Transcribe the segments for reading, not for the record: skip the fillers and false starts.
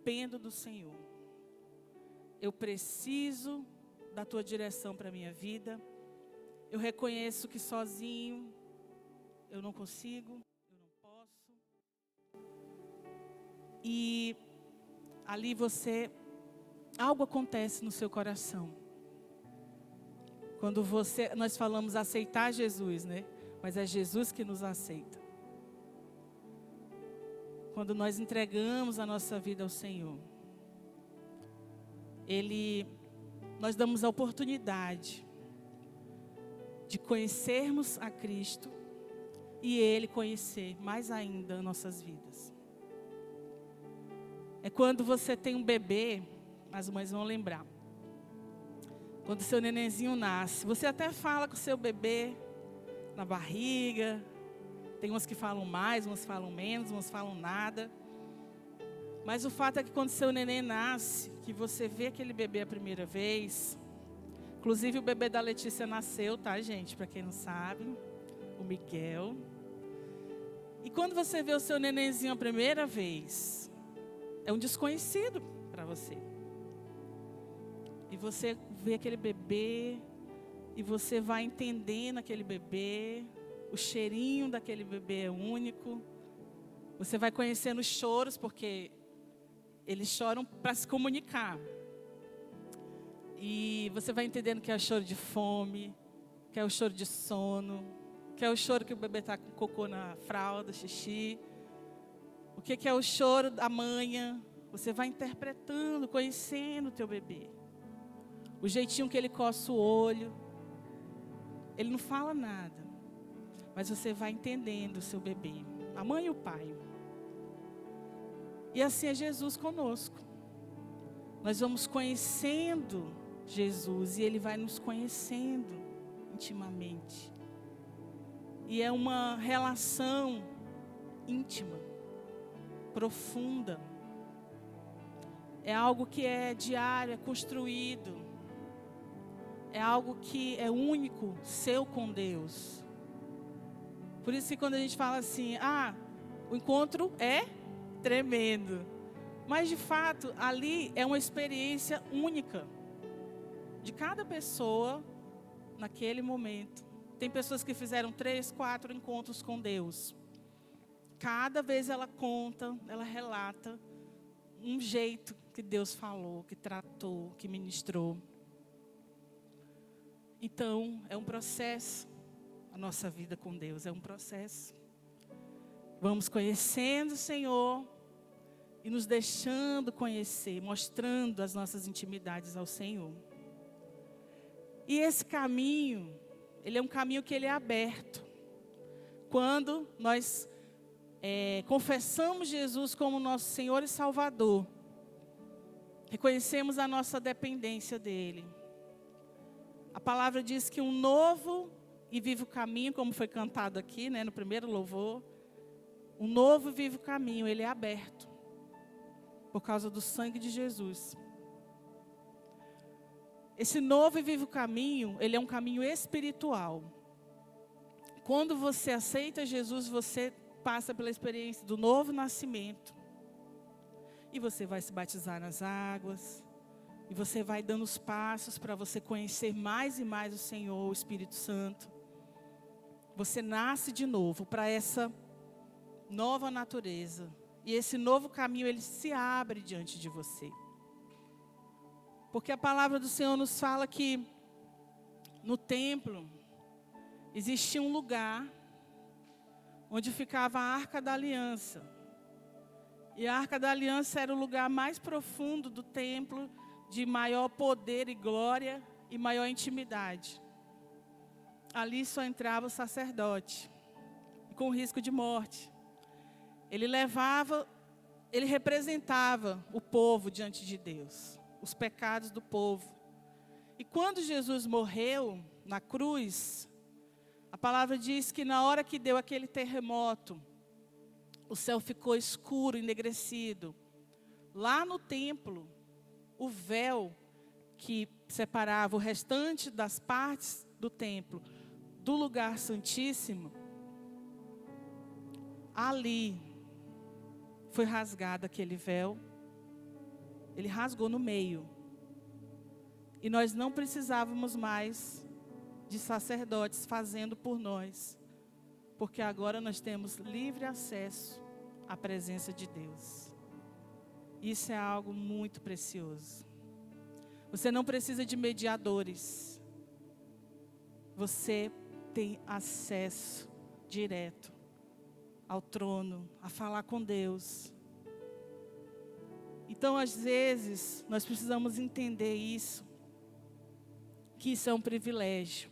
dependo do Senhor. Eu preciso da tua direção para a minha vida. Eu reconheço que sozinho eu não consigo, eu não posso. E ali algo acontece no seu coração. Quando nós falamos aceitar Jesus, né? Mas é Jesus que nos aceita. Quando nós entregamos a nossa vida ao Senhor, nós damos a oportunidade de conhecermos a Cristo e Ele conhecer mais ainda nossas vidas. É quando você tem um bebê, as mães vão lembrar. Quando seu nenenzinho nasce, você até fala com o seu bebê na barriga. Tem umas que falam mais, umas falam menos, umas falam nada. Mas o fato é que quando seu neném nasce, que você vê aquele bebê a primeira vez. Inclusive o bebê da Letícia nasceu, tá, gente? Para quem não sabe, o Miguel. E quando você vê o seu nenenzinho a primeira vez, é um desconhecido para você. E você vê aquele bebê, e você vai entendendo aquele bebê. O cheirinho daquele bebê é único. Você vai conhecendo os choros, porque eles choram para se comunicar. E você vai entendendo que é o choro de fome, que é o choro de sono, que é o choro que o bebê está com cocô na fralda, xixi. O que é o choro da manhã. Você vai interpretando, conhecendo o teu bebê. O jeitinho que ele coça o olho. Ele não fala nada. Mas você vai entendendo o seu bebê, a mãe e o pai. E assim é Jesus conosco. Nós vamos conhecendo Jesus e Ele vai nos conhecendo intimamente. E é uma relação íntima, profunda. É algo que é diário, é construído. É algo que é único, seu com Deus. Por isso que quando a gente fala assim, o encontro é tremendo. Mas de fato, ali é uma experiência única. De cada pessoa, naquele momento. Tem pessoas que fizeram 3, 4 encontros com Deus. Cada vez ela conta, ela relata um jeito que Deus falou, que tratou, que ministrou. Então, é um processo. A nossa vida com Deus é um processo. Vamos conhecendo o Senhor e nos deixando conhecer, mostrando as nossas intimidades ao Senhor. E esse caminho, ele é um caminho que ele é aberto. Quando nós confessamos Jesus como nosso Senhor e Salvador, reconhecemos a nossa dependência dEle. A palavra diz que um novo e vivo caminho, como foi cantado aqui, né, no primeiro louvor, um novo e vivo caminho, ele é aberto, por causa do sangue de Jesus. Esse novo e vivo caminho, ele é um caminho espiritual. Quando você aceita Jesus, você passa pela experiência do novo nascimento. E você vai se batizar nas águas. E você vai dando os passos para você conhecer mais e mais o Senhor, o Espírito Santo. Você nasce de novo para essa nova natureza. E esse novo caminho, ele se abre diante de você. Porque a palavra do Senhor nos fala que no templo existia um lugar onde ficava a Arca da Aliança. E a Arca da Aliança era o lugar mais profundo do templo, de maior poder e glória e maior intimidade. Ali só entrava o sacerdote, com risco de morte. Ele representava o povo diante de Deus, os pecados do povo. E quando Jesus morreu na cruz, a palavra diz que na hora que deu aquele terremoto, o céu ficou escuro, enegrecido. Lá no templo, o véu que separava o restante das partes do templo do lugar santíssimo, ali foi rasgado aquele véu Ele rasgou no meio. E nós não precisávamos mais de sacerdotes fazendo por nós, porque agora nós temos livre acesso à presença de Deus. Isso é algo muito precioso. Você não precisa de mediadores. Você tem acesso direto ao trono, a falar com Deus. Então, às vezes, nós precisamos entender isso, que isso é um privilégio.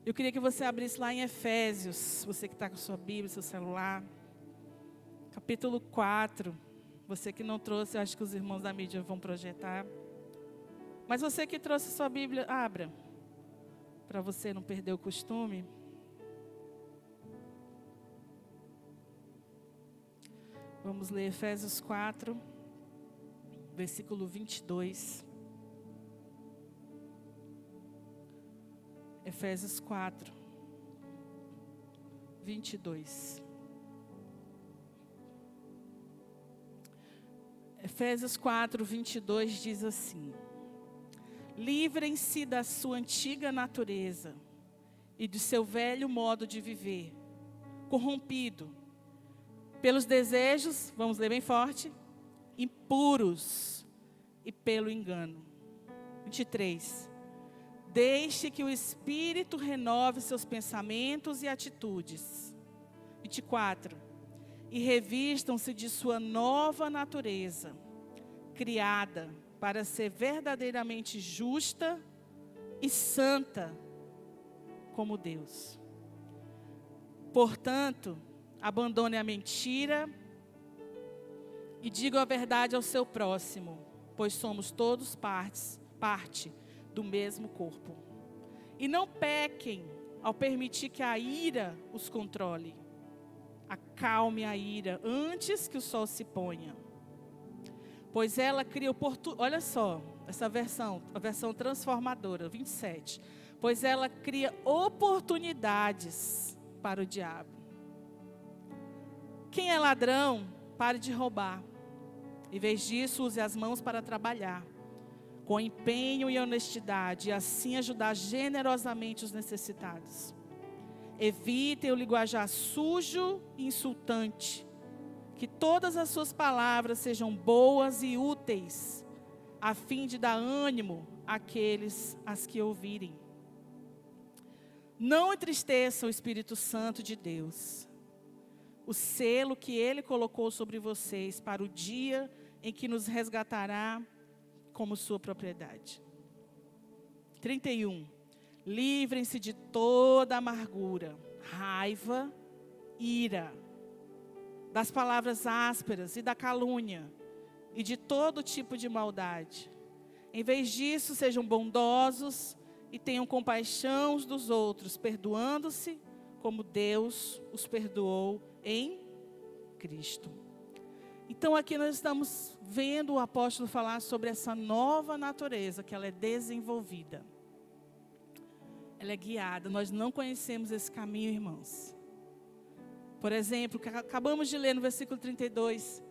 Eu queria que você abrisse lá em Efésios, você que está com sua Bíblia, seu celular, capítulo 4. Você que não trouxe, eu acho que os irmãos da mídia vão projetar. Mas você que trouxe sua Bíblia, abra, para você não perder o costume. Vamos ler Efésios 4, versículo 22. Efésios 4, 22. Efésios 4, 22 diz assim: livrem-se da sua antiga natureza e do seu velho modo de viver, corrompido pelos desejos, vamos ler bem forte, impuros e pelo engano. 23. Deixe que o Espírito renove seus pensamentos e atitudes. 24. E revistam-se de sua nova natureza, criada para ser verdadeiramente justa e santa como Deus. Portanto, abandone a mentira e diga a verdade ao seu próximo, pois somos todos parte do mesmo corpo. E não pequem ao permitir que a ira os controle. Acalme a ira antes que o sol se ponha. Pois ela cria olha só, essa versão, a versão transformadora, 27. Pois ela cria oportunidades para o diabo. Quem é ladrão, pare de roubar. Em vez disso, use as mãos para trabalhar, com empenho e honestidade, e assim ajudar generosamente os necessitados. Evitem o linguajar sujo e insultante. Que todas as suas palavras sejam boas e úteis, a fim de dar ânimo àqueles as que ouvirem. Não entristeçam o Espírito Santo de Deus, o selo que Ele colocou sobre vocês para o dia em que nos resgatará como sua propriedade. 31. Livrem-se de toda amargura, raiva, ira, das palavras ásperas e da calúnia, e de todo tipo de maldade. Em vez disso, sejam bondosos e tenham compaixão uns dos outros, perdoando-se como Deus os perdoou em Cristo. Então aqui nós estamos vendo o apóstolo falar sobre essa nova natureza, que ela é desenvolvida. Ela é guiada. Nós não conhecemos esse caminho, irmãos. Por exemplo, que acabamos de ler no versículo 32.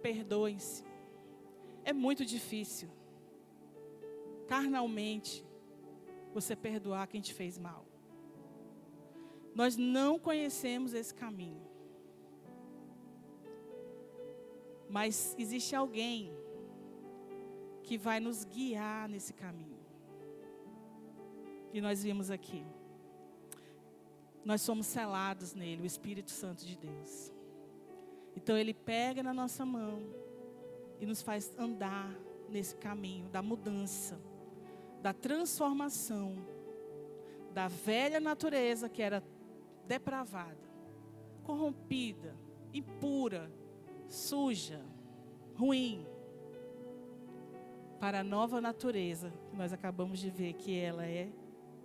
Perdoem-se. É muito difícil, carnalmente, você perdoar quem te fez mal. Nós não conhecemos esse caminho. Mas existe alguém que vai nos guiar nesse caminho. E nós vimos aqui. Nós somos selados nele, o Espírito Santo de Deus. Então ele pega na nossa mão e nos faz andar nesse caminho da mudança, da transformação, da velha natureza que era depravada, corrompida, impura, suja, ruim, para a nova natureza que nós acabamos de ver que ela é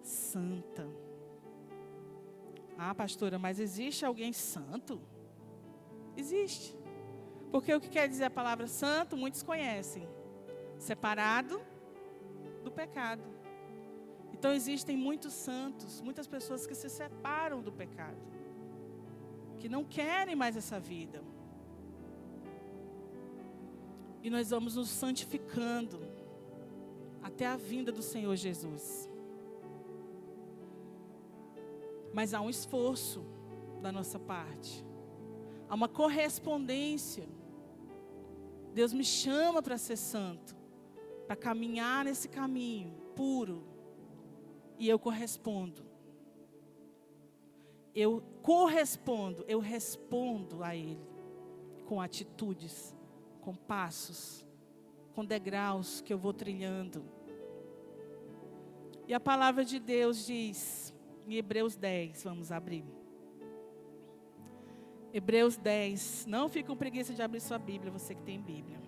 santa. Ah, pastora, mas existe alguém santo? Existe. Porque o que quer dizer a palavra santo, muitos conhecem. Separado do pecado. Então existem muitos santos, muitas pessoas que se separam do pecado, que não querem mais essa vida. E nós vamos nos santificando até a vinda do Senhor Jesus. Mas há um esforço da nossa parte. Há uma correspondência. Deus me chama para ser santo, para caminhar nesse caminho puro. E eu correspondo. Eu correspondo, eu respondo a Ele com atitudes, com passos, com degraus que eu vou trilhando. E a palavra de Deus diz, em Hebreus 10, vamos abrir. Hebreus 10, não fique com preguiça de abrir sua Bíblia, você que tem Bíblia.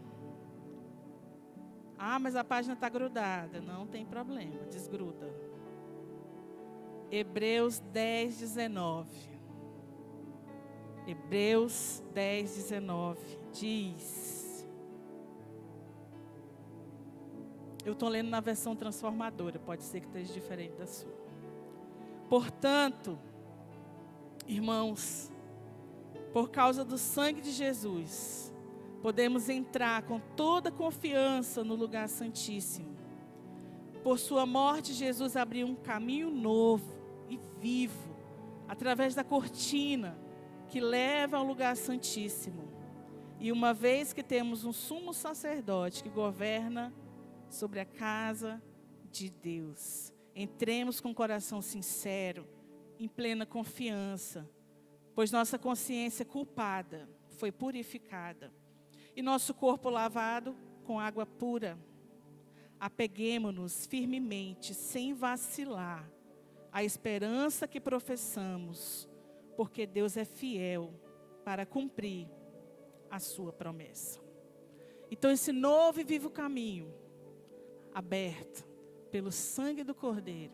Ah, mas a página está grudada, não tem problema, desgruda. Hebreus 10, 19. Hebreus 10, 19 diz. Eu estou lendo na versão transformadora, pode ser que esteja diferente da sua. Portanto, irmãos, por causa do sangue de Jesus, podemos entrar com toda confiança no lugar santíssimo. Por sua morte, Jesus abriu um caminho novo e vivo, através da cortina que leva ao lugar santíssimo. E uma vez que temos um sumo sacerdote que governa sobre a casa de Deus, entremos com o coração sincero, em plena confiança, pois nossa consciência culpada foi purificada e nosso corpo lavado com água pura. Apeguemo-nos firmemente, sem vacilar, à esperança que professamos, porque Deus é fiel para cumprir a sua promessa. Então, esse novo e vivo caminho, aberto pelo sangue do Cordeiro,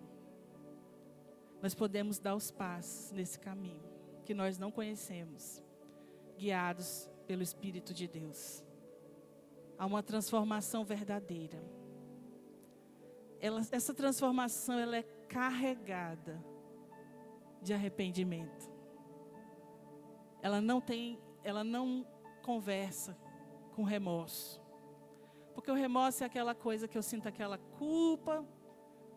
nós podemos dar os passos nesse caminho que nós não conhecemos, guiados pelo Espírito de Deus. Há uma transformação verdadeira. Essa transformação ela é carregada de arrependimento. Ela não conversa com remorso. Porque o remorso é aquela coisa que eu sinto aquela culpa,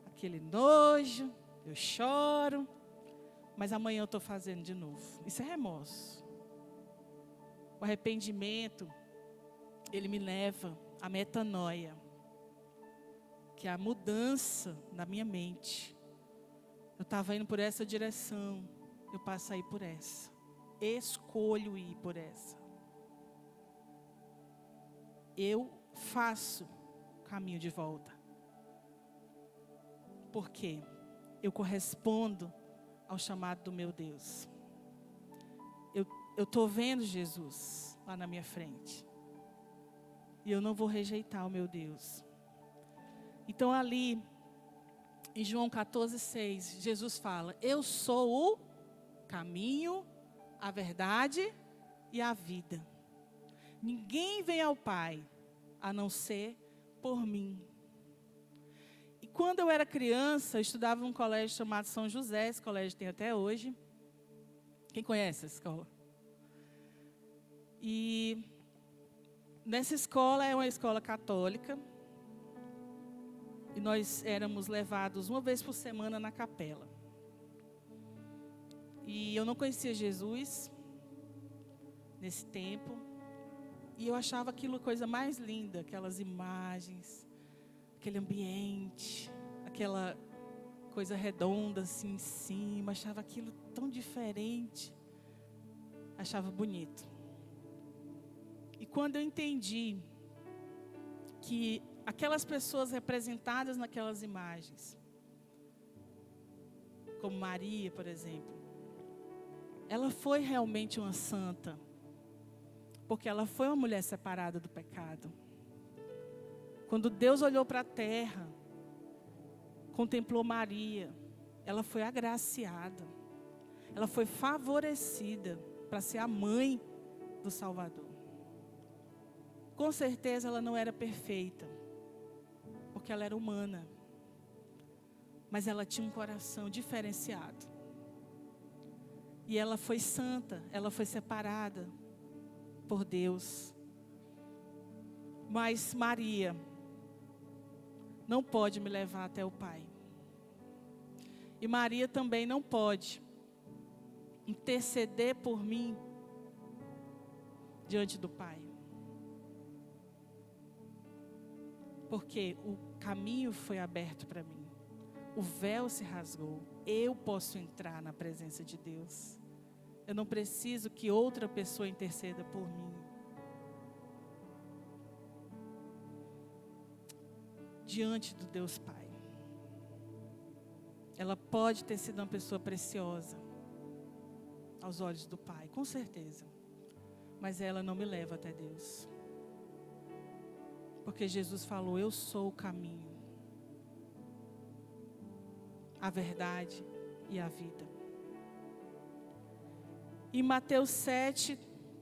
aquele nojo, eu choro, mas amanhã eu estou fazendo de novo. Isso é remorso. O arrependimento, ele me leva à metanoia, que é a mudança na minha mente. Eu estava indo por essa direção, eu passo a ir por essa. Escolho ir por essa. Eu faço o caminho de volta. Por quê? Eu correspondo ao chamado do meu Deus. Eu estou vendo Jesus lá na minha frente. E eu não vou rejeitar o meu Deus. Então ali, em João 14:6, Jesus fala: eu sou o caminho, a verdade e a vida. Ninguém vem ao Pai, a não ser por mim. E quando eu era criança, eu estudava em um colégio chamado São José, esse colégio tem até hoje. Quem conhece essa escola? E nessa escola é uma escola católica. E nós éramos levados uma vez por semana na capela. E eu não conhecia Jesus nesse tempo. E eu achava aquilo a coisa mais linda, aquelas imagens, aquele ambiente, aquela coisa redonda assim em cima. Achava aquilo tão diferente. Achava bonito. E quando eu entendi que aquelas pessoas representadas naquelas imagens, como Maria, por exemplo, ela foi realmente uma santa, porque ela foi uma mulher separada do pecado. Quando Deus olhou para a terra, contemplou Maria, ela foi agraciada, ela foi favorecida para ser a mãe do Salvador. Com certeza ela não era perfeita, porque ela era humana, mas ela tinha um coração diferenciado. E ela foi santa, ela foi separada por Deus. Mas Maria não pode me levar até o Pai. E Maria também não pode interceder por mim diante do Pai. Porque o caminho foi aberto para mim. O véu se rasgou. Eu posso entrar na presença de Deus. Eu não preciso que outra pessoa interceda por mim. Diante do Deus Pai. Ela pode ter sido uma pessoa preciosa aos olhos do Pai, com certeza. Mas ela não me leva até Deus. Porque Jesus falou, eu sou o caminho, a verdade e a vida. Em Mateus 7,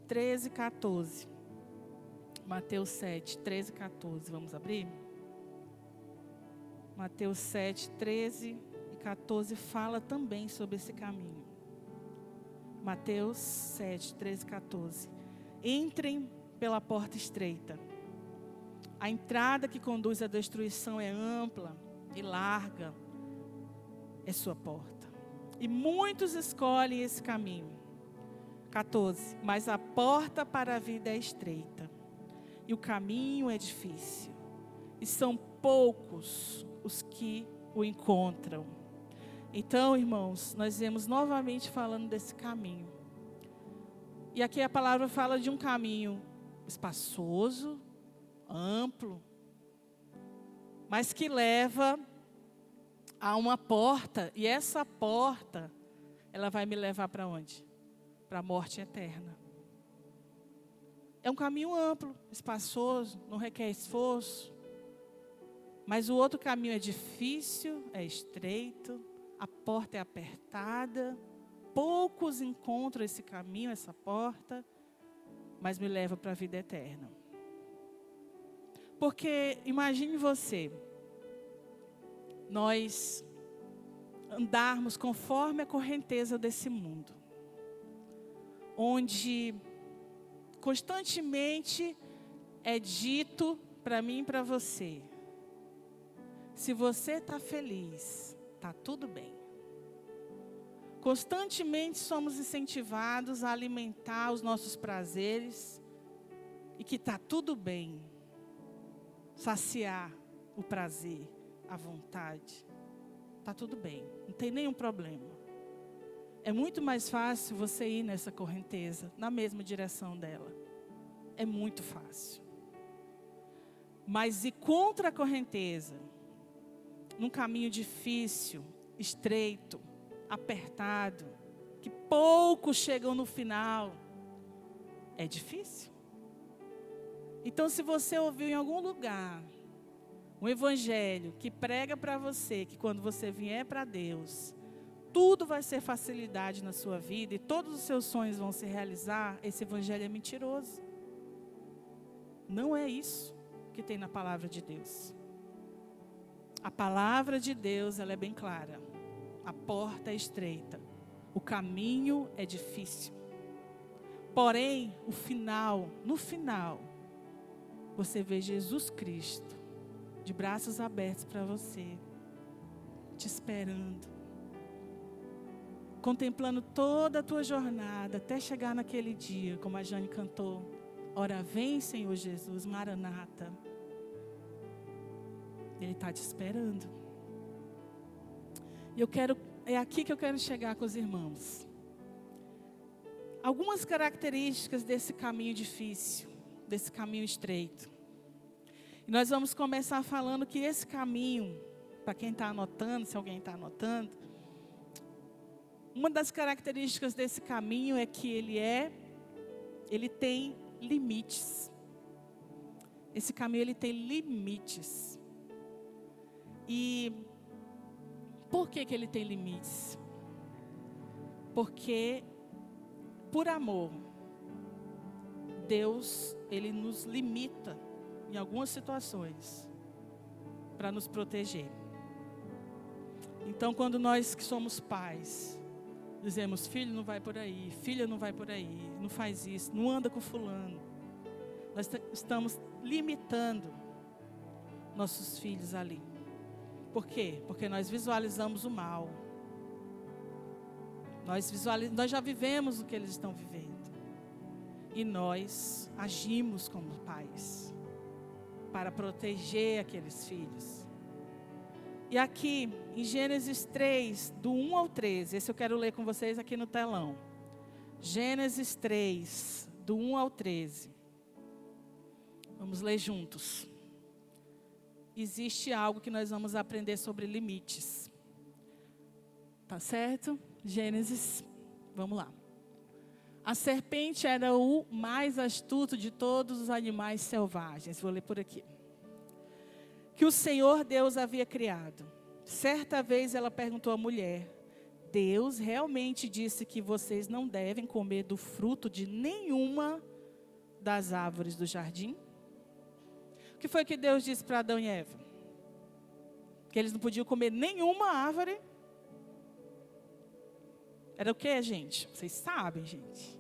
13 e 14. Mateus 7, 13 e 14. Vamos abrir? Mateus 7, 13 e 14 fala também sobre esse caminho. Mateus 7, 13 e 14. Entrem pela porta estreita. A entrada que conduz à destruição é ampla e larga. É sua porta. E muitos escolhem esse caminho. 14. Mas a porta para a vida é estreita. E o caminho é difícil. E são poucos os que o encontram. Então, irmãos, nós vemos novamente falando desse caminho. E aqui a palavra fala de um caminho espaçoso, amplo, mas que leva a uma porta. E essa porta, ela vai me levar para onde? Para a morte eterna. É um caminho amplo, espaçoso, não requer esforço. Mas o outro caminho é difícil, é estreito, a porta é apertada. Poucos encontram esse caminho, essa porta, mas me leva para a vida eterna. Porque imagine você, nós andarmos conforme a correnteza desse mundo, onde constantemente é dito para mim e para você, se você está feliz, está tudo bem. Constantemente somos incentivados a alimentar os nossos prazeres e que está tudo bem. Saciar o prazer, a vontade. Está tudo bem, não tem nenhum problema. É muito mais fácil você ir nessa correnteza, na mesma direção dela. É muito fácil. Mas ir contra a correnteza, num caminho difícil, estreito, apertado, que poucos chegam no final, é difícil. Então, se você ouviu em algum lugar um evangelho que prega para você que quando você vier para Deus, tudo vai ser facilidade na sua vida e todos os seus sonhos vão se realizar, esse evangelho é mentiroso. Não é isso que tem na palavra de Deus. A palavra de Deus, ela é bem clara. A porta é estreita, o caminho é difícil. Porém, no final, você vê Jesus Cristo, de braços abertos para você, te esperando, contemplando toda a tua jornada, até chegar naquele dia, como a Jane cantou, ora vem Senhor Jesus, Maranata. Ele está te esperando. E é aqui que eu quero chegar com os irmãos. Algumas características desse caminho difícil, desse caminho estreito. E nós vamos começar falando que esse caminho, para quem está anotando, se alguém está anotando, uma das características desse caminho é que ele tem limites. Esse caminho ele tem limites. E por que ele tem limites? Porque, por amor, Deus, ele nos limita em algumas situações para nos proteger. Então, quando nós que somos pais, dizemos, filho, não vai por aí, filha, não vai por aí, não faz isso, não anda com fulano. nós estamos limitando nossos filhos ali. Por quê? Porque nós visualizamos o mal. Nós já vivemos o que eles estão vivendo. E nós agimos como pais para proteger aqueles filhos. E aqui, em Gênesis 3, do 1 ao 13, esse eu quero ler com vocês aqui no telão. Gênesis 3, do 1 ao 13. Vamos ler juntos. Existe algo que nós vamos aprender sobre limites. Tá certo? Gênesis, vamos lá. A serpente era o mais astuto de todos os animais selvagens. Vou ler por aqui. Que o Senhor Deus havia criado. Certa vez ela perguntou à mulher: Deus realmente disse que vocês não devem comer do fruto de nenhuma das árvores do jardim? O que foi que Deus disse para Adão e Eva? Que eles não podiam comer nenhuma árvore? Era o que, gente? Vocês sabem, gente.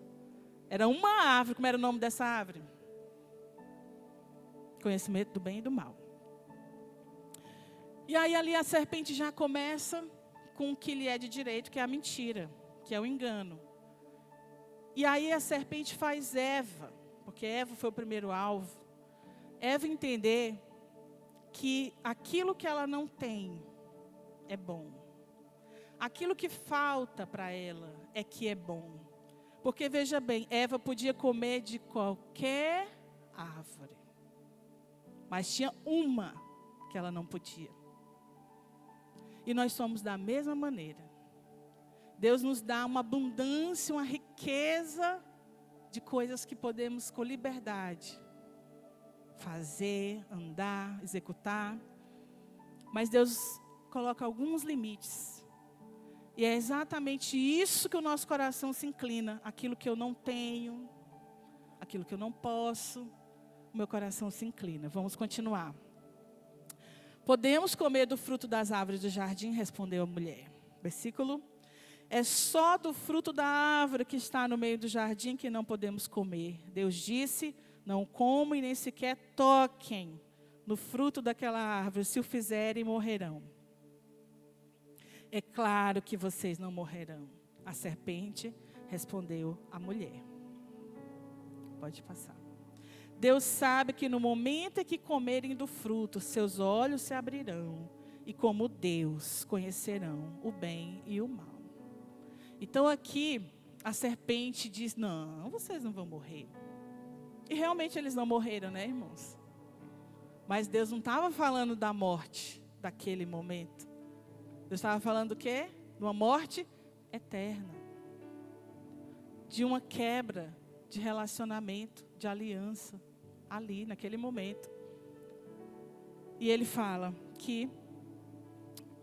Era uma árvore. Como era o nome dessa árvore? Conhecimento do bem e do mal. E aí ali a serpente já começa com o que lhe é de direito, que é a mentira, que é o engano. E aí a serpente faz Eva, porque Eva foi o primeiro alvo, Eva entender que aquilo que ela não tem é bom. Aquilo que falta para ela é que é bom. Porque veja bem, Eva podia comer de qualquer árvore. Mas tinha uma que ela não podia. E nós somos da mesma maneira. Deus nos dá uma abundância, uma riqueza de coisas que podemos com liberdade fazer, andar, executar. Mas Deus coloca alguns limites. E é exatamente isso que o nosso coração se inclina. Aquilo que eu não tenho, aquilo que eu não posso, o meu coração se inclina. Vamos continuar. Podemos comer do fruto das árvores do jardim? Respondeu a mulher. Versículo. É só do fruto da árvore que está no meio do jardim que não podemos comer. Deus disse, não comam e nem sequer toquem no fruto daquela árvore. Se o fizerem, morrerão. É claro que vocês não morrerão. A serpente respondeu à mulher. Pode passar. Deus sabe que no momento em que comerem do fruto, seus olhos se abrirão. E como Deus, conhecerão o bem e o mal. Então aqui, a serpente diz, não, vocês não vão morrer. E realmente eles não morreram, né, irmãos? Mas Deus não estava falando da morte daquele momento. Deus estava falando do quê? De uma morte eterna. De uma quebra de relacionamento, de aliança, ali, naquele momento. E Ele fala que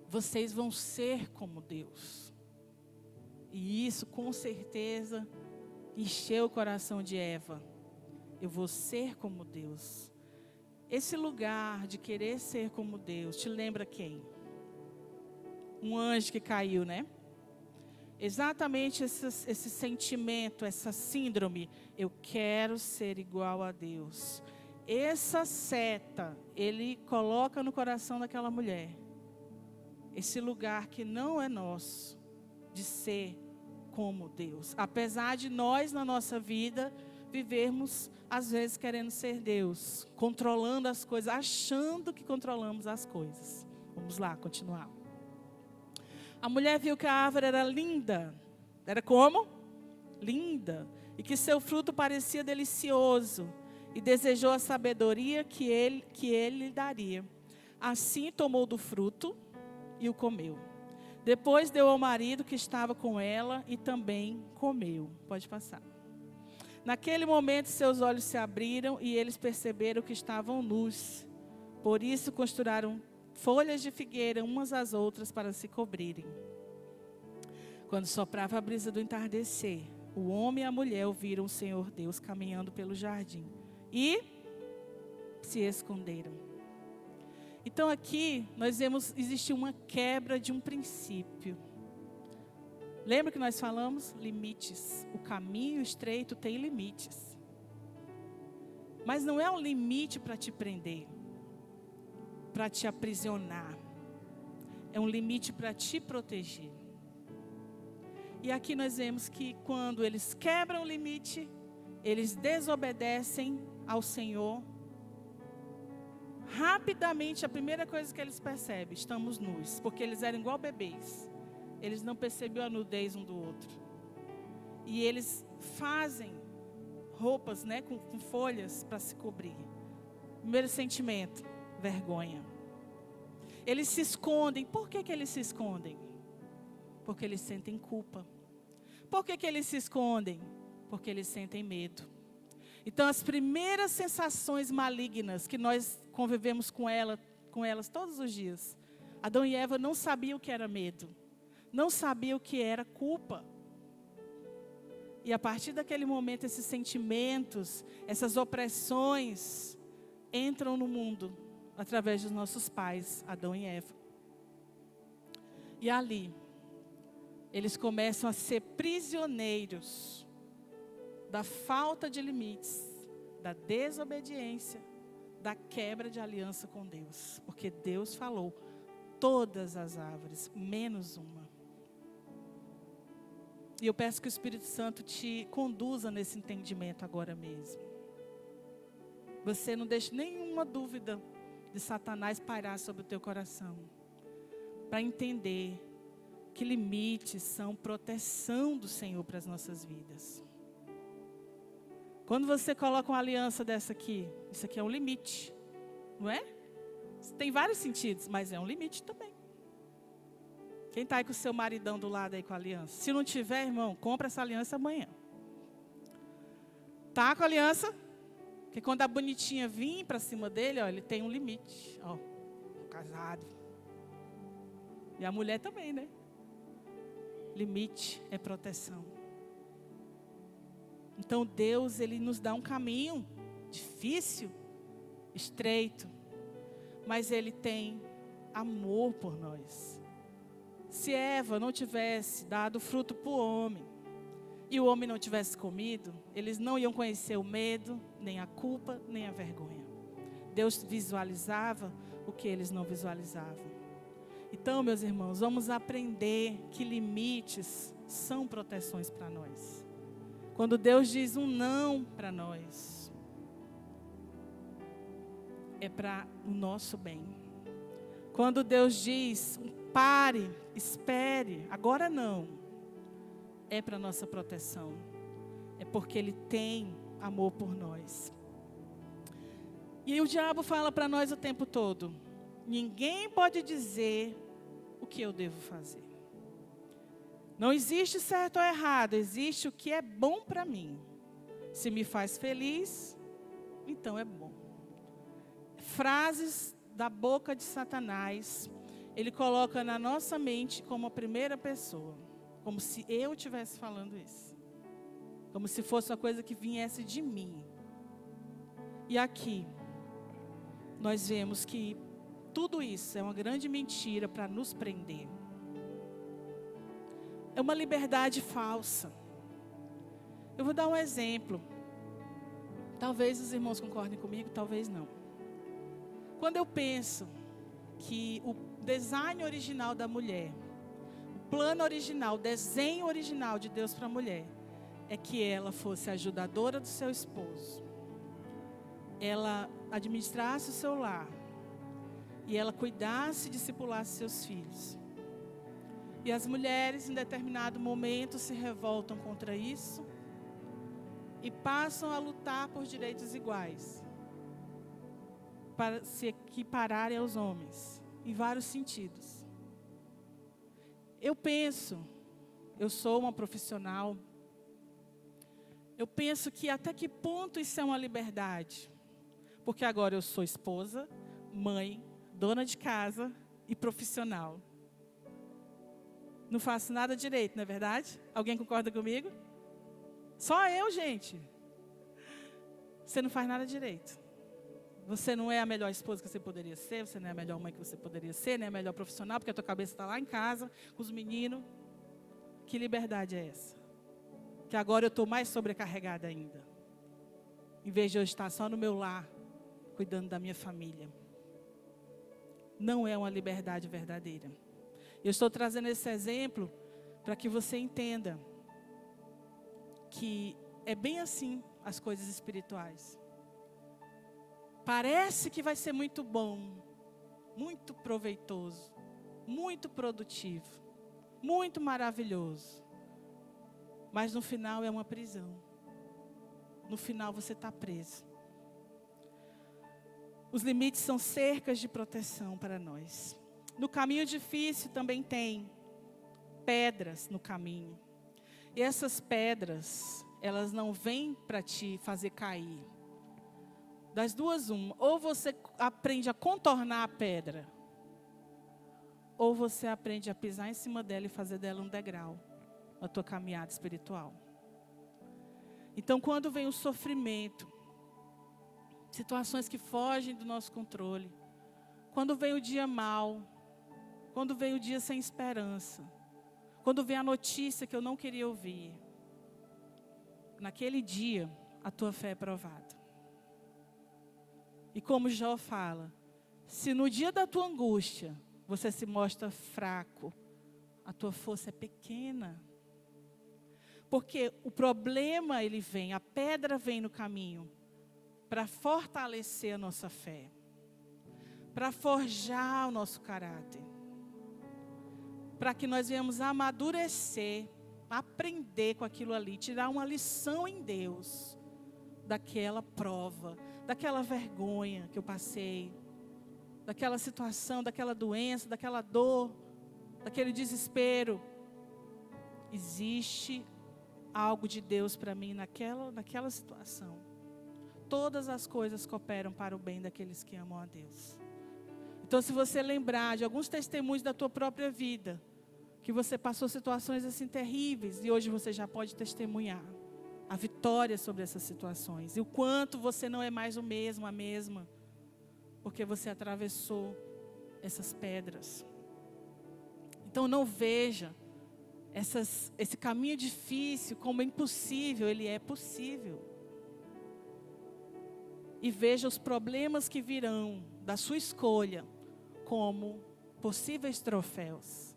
vocês vão ser como Deus. E isso, com certeza, encheu o coração de Eva. Eu vou ser como Deus. Esse lugar de querer ser como Deus, te lembra quem? Um anjo que caiu, né? Exatamente esse sentimento, essa síndrome. Eu quero ser igual a Deus. Essa seta, ele coloca no coração daquela mulher. Esse lugar que não é nosso, de ser como Deus. Apesar de nós, na nossa vida, vivermos, às vezes, querendo ser Deus. Controlando as coisas, achando que controlamos as coisas. Vamos lá, continuar. A mulher viu que a árvore era linda. Era como? Linda. E que seu fruto parecia delicioso. E desejou a sabedoria que ele lhe daria. Assim tomou do fruto e o comeu. Depois deu ao marido que estava com ela e também comeu. Pode passar. Naquele momento seus olhos se abriram e eles perceberam que estavam nus. Por isso costuraram folhas de figueira umas às outras para se cobrirem. Quando soprava a brisa do entardecer, o homem e a mulher ouviram o Senhor Deus caminhando pelo jardim e se esconderam. Então aqui nós vemos existe uma quebra de um princípio. Lembra que nós falamos? Limites. O caminho estreito tem limites. Mas não é um limite para te prender, para te aprisionar. É um limite para te proteger. E aqui nós vemos que quando eles quebram o limite, eles desobedecem ao Senhor. Rapidamente, a primeira coisa que eles percebem, estamos nus, porque eles eram igual bebês. Eles não percebiam a nudez um do outro. E eles fazem roupas, né, com folhas para se cobrir. Primeiro sentimento, vergonha. Eles se escondem. Por que eles se escondem? Porque eles sentem culpa. Por que eles se escondem? Porque eles sentem medo. Então, as primeiras sensações malignas que nós convivemos com elas todos os dias, Adão e Eva não sabiam o que era medo, não sabiam o que era culpa. E a partir daquele momento, esses sentimentos, essas opressões, entram no mundo através dos nossos pais, Adão e Eva. E ali, eles começam a ser prisioneiros da falta de limites, da desobediência, da quebra de aliança com Deus. Porque Deus falou, todas as árvores, menos uma. E eu peço que o Espírito Santo te conduza nesse entendimento agora mesmo. Você não deixe nenhuma dúvida de Satanás pairar sobre o teu coração. Para entender que limites são proteção do Senhor para as nossas vidas. Quando você coloca uma aliança dessa aqui, isso aqui é um limite, não é? Tem vários sentidos, mas é um limite também. Quem está aí com o seu maridão do lado aí com a aliança? Se não tiver, irmão, compra essa aliança amanhã. Tá com a aliança? Porque quando a bonitinha vir para cima dele, ó, ele tem um limite. Ó, casado. E a mulher também, né? Limite é proteção. Então Deus, Ele nos dá um caminho difícil, estreito, mas Ele tem amor por nós. Se Eva não tivesse dado fruto para o homem, e o homem não tivesse comido, eles não iam conhecer o medo, nem a culpa, nem a vergonha. Deus visualizava o que eles não visualizavam. Então, meus irmãos, vamos aprender que limites são proteções para nós. Quando Deus diz um não para nós, é para o nosso bem. Quando Deus diz pare, espere, agora não, é para nossa proteção. É porque Ele tem amor por nós. E o diabo fala para nós o tempo todo: ninguém pode dizer o que eu devo fazer. Não existe certo ou errado, existe o que é bom para mim. Se me faz feliz, então é bom. Frases da boca de Satanás, ele coloca na nossa mente como a primeira pessoa. Como se eu estivesse falando isso. Como se fosse uma coisa que viesse de mim. E aqui, nós vemos que tudo isso é uma grande mentira para nos prender. É uma liberdade falsa. Eu vou dar um exemplo. Talvez os irmãos concordem comigo, talvez não. Quando eu penso que o design original da mulher, o plano original, o desenho original de Deus para a mulher, é que ela fosse ajudadora do seu esposo, ela administrasse o seu lar, e ela cuidasse e discipulasse seus filhos. E as mulheres, em determinado momento, se revoltam contra isso e passam a lutar por direitos iguais, para se equipararem aos homens, em vários sentidos. Eu sou uma profissional, eu penso que até que ponto isso é uma liberdade? Porque agora eu sou esposa, mãe, dona de casa e profissional. Não faço nada direito, não é verdade? Alguém concorda comigo? Só eu, gente. Você não faz nada direito. Você não é a melhor esposa que você poderia ser, você não é a melhor mãe que você poderia ser, nem a melhor profissional, porque a tua cabeça está lá em casa, com os meninos. Que liberdade é essa? Que agora eu estou mais sobrecarregada ainda. em vez de eu estar só no meu lar, cuidando da minha família. Não é uma liberdade verdadeira. Eu estou trazendo esse exemplo para que você entenda que é bem assim as coisas espirituais. Parece que vai ser muito bom, muito proveitoso, muito produtivo, muito maravilhoso. Mas no final é uma prisão. No final você está preso. Os limites são cercas de proteção para nós. No caminho difícil também tem pedras no caminho. E essas pedras, elas não vêm para te fazer cair. Das duas, uma. Ou você aprende a contornar a pedra, ou você aprende a pisar em cima dela e fazer dela um degrau na tua caminhada espiritual. Então, quando vem o sofrimento, situações que fogem do nosso controle, quando vem o dia mau, quando vem o dia sem esperança, quando vem a notícia que eu não queria ouvir, naquele dia, a tua fé é provada. E como Jó fala, se no dia da tua angústia, você se mostra fraco, a tua força é pequena. Porque o problema, ele vem, a pedra vem no caminho, para fortalecer a nossa fé, para forjar o nosso caráter, para que nós venhamos amadurecer, aprender com aquilo ali, tirar uma lição em Deus, daquela prova, daquela vergonha que eu passei, daquela situação, daquela doença, daquela dor, daquele desespero. Existe algo de Deus para mim naquela situação. Todas as coisas cooperam para o bem daqueles que amam a Deus. Então, se você lembrar de alguns testemunhos da tua própria vida, que você passou situações assim terríveis, e hoje você já pode testemunhar a vitória sobre essas situações. E o quanto você não é mais o mesmo, a mesma, porque você atravessou essas pedras. Então, não veja esse caminho difícil como impossível, ele é possível. E veja os problemas que virão da sua escolha como possíveis troféus.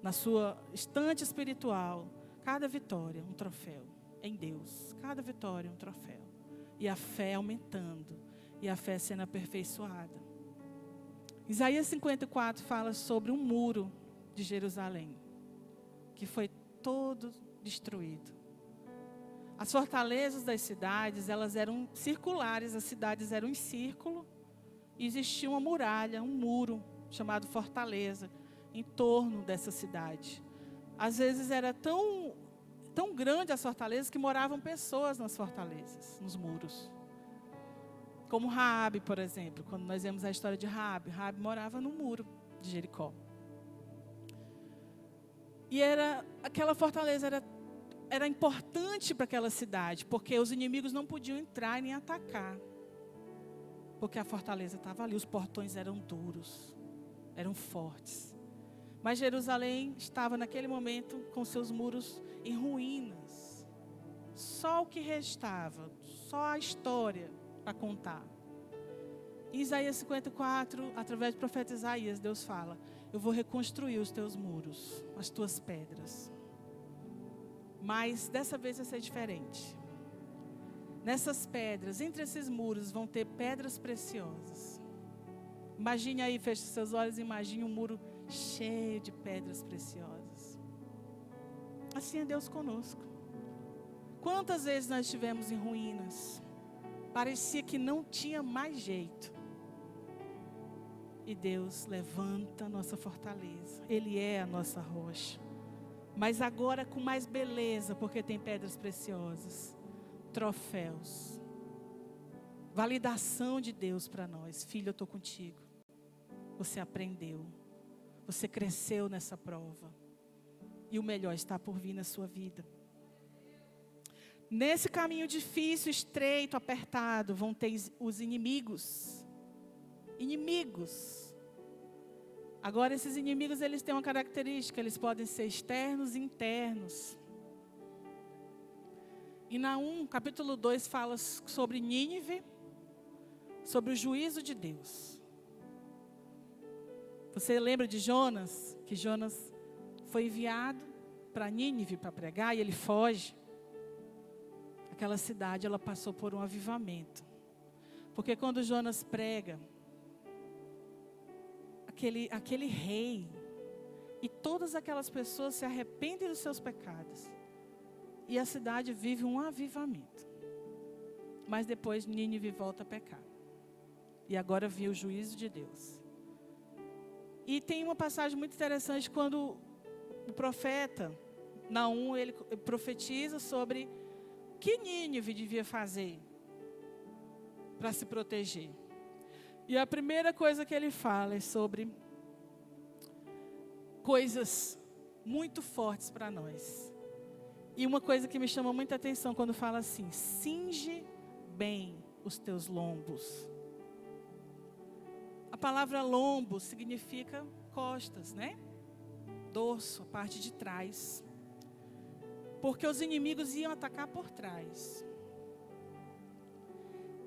Na sua estante espiritual, cada vitória um troféu em Deus. Cada vitória um troféu. E a fé aumentando. E a fé sendo aperfeiçoada. Isaías 54 fala sobre um muro de Jerusalém, que foi todo destruído. As fortalezas das cidades, elas eram circulares, as cidades eram em círculo, e existia uma muralha, um muro, chamado fortaleza, em torno dessa cidade. Às vezes era tão grande as fortalezas que moravam pessoas nas fortalezas, nos muros. Como Raabe, por exemplo, quando nós vemos a história de Raabe morava no muro de Jericó. E aquela fortaleza era importante para aquela cidade, porque os inimigos não podiam entrar nem atacar. Porque a fortaleza estava ali, os portões eram duros, eram fortes. Mas Jerusalém estava naquele momento com seus muros em ruínas. Só o que restava, só a história para contar. Em Isaías 54, através do profeta Isaías, Deus fala: eu vou reconstruir os teus muros, as tuas pedras. Mas dessa vez vai ser diferente. Nessas pedras, entre esses muros, vão ter pedras preciosas. Imagine aí, feche seus olhos e imagine um muro cheio de pedras preciosas. Assim é Deus conosco. Quantas vezes nós estivemos em ruínas? Parecia que não tinha mais jeito. E Deus levanta a nossa fortaleza. Ele é a nossa rocha. Mas agora com mais beleza, porque tem pedras preciosas. Troféus. Validação de Deus para nós. Filho, eu estou contigo. Você aprendeu. Você cresceu nessa prova. E o melhor está por vir na sua vida. Nesse caminho difícil, estreito, apertado, vão ter os inimigos. Inimigos. Agora, esses inimigos, eles têm uma característica. Eles podem ser externos e internos. E Naum, capítulo 2, fala sobre Nínive, sobre o juízo de Deus. Você lembra de Jonas? Que Jonas foi enviado para Nínive para pregar e ele foge. Aquela cidade, ela passou por um avivamento. Porque quando Jonas prega, aquele rei e todas aquelas pessoas se arrependem dos seus pecados. E a cidade vive um avivamento. Mas depois Nínive volta a pecar. E agora viu o juízo de Deus. E tem uma passagem muito interessante quando o profeta Naum, ele profetiza sobre o que Nínive devia fazer para se proteger. E a primeira coisa que ele fala é sobre coisas muito fortes para nós. E uma coisa que me chama muita atenção quando fala assim: cinge bem os teus lombos. A palavra lombo significa costas, né? Dorso, a parte de trás. Porque os inimigos iam atacar por trás.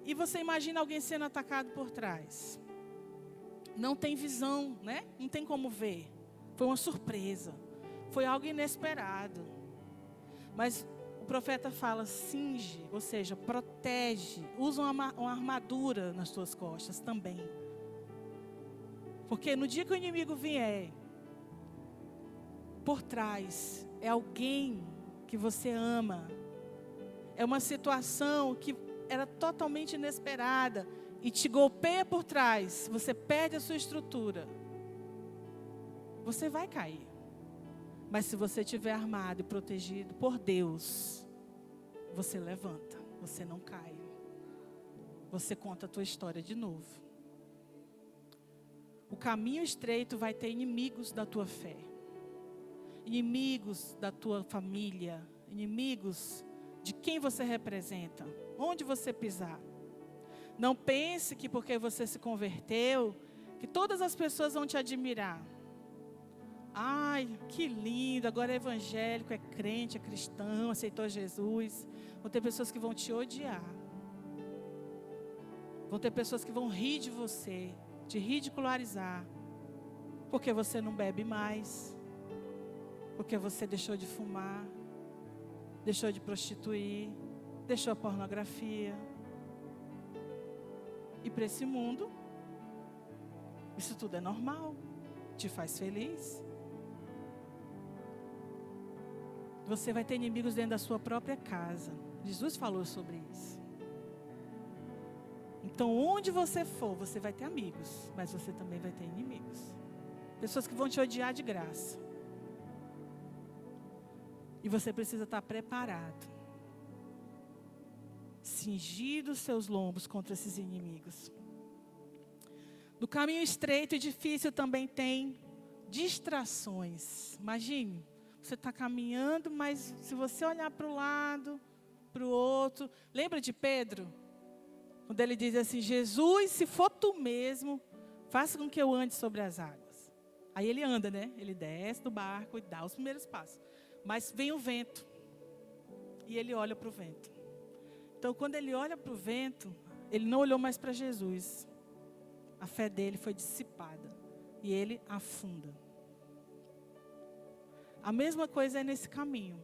E você imagina alguém sendo atacado por trás. Não tem visão, né? Não tem como ver. Foi uma surpresa. Foi algo inesperado. Mas o profeta fala, cinge, ou seja, protege. Usa uma armadura nas suas costas também. Porque no dia que o inimigo vier, por trás, é alguém que você ama. É uma situação que era totalmente inesperada e te golpeia por trás, você perde a sua estrutura. Você vai cair. Mas se você estiver armado e protegido por Deus, você levanta, você não cai. Você conta a tua história de novo. O caminho estreito vai ter inimigos da tua fé. Inimigos da tua família. Inimigos de quem você representa. Onde você pisar. Não pense que porque você se converteu, que todas as pessoas vão te admirar. Ai, que lindo, agora é evangélico, é crente, é cristão, aceitou Jesus. Vão ter pessoas que vão te odiar. Vão ter pessoas que vão rir de você, te ridicularizar. Porque você não bebe mais. Porque você deixou de fumar. Deixou de prostituir. Deixou a pornografia. E para esse mundo, isso tudo é normal. Te faz feliz. Você vai ter inimigos dentro da sua própria casa. Jesus falou sobre isso. Então, onde você for, você vai ter amigos. Mas você também vai ter inimigos. Pessoas que vão te odiar de graça. E você precisa estar preparado. Cingir os seus lombos contra esses inimigos. No caminho estreito e difícil também tem distrações. Imagine, você está caminhando, mas se você olhar para o lado, para o outro. Lembra de Pedro? Quando ele diz assim, Jesus, se for tu mesmo, faça com que eu ande sobre as águas. Aí ele anda, né? Ele desce do barco e dá os primeiros passos. Mas vem o vento. E ele olha para o vento. Então, quando ele olha para o vento, ele não olhou mais para Jesus. A fé dele foi dissipada. E ele afunda. A mesma coisa é nesse caminho.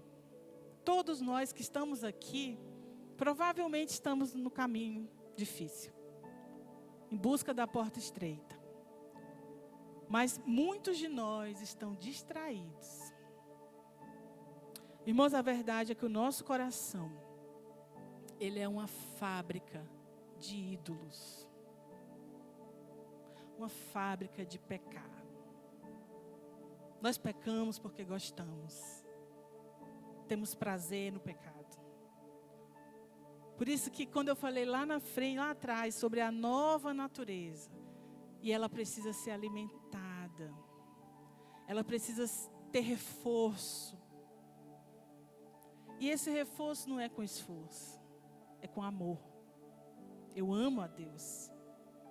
Todos nós que estamos aqui, provavelmente estamos no caminho difícil. Em busca da porta estreita. Mas muitos de nós estão distraídos. Irmãos, a verdade é que o nosso coração, ele é uma fábrica de ídolos. Uma fábrica de pecar. Nós pecamos porque gostamos. Temos prazer no pecado. Por isso que quando eu falei lá na frente, lá atrás, sobre a nova natureza, e ela precisa ser alimentada. Ela precisa ter reforço. E esse reforço não é com esforço, é com amor. Eu amo a Deus.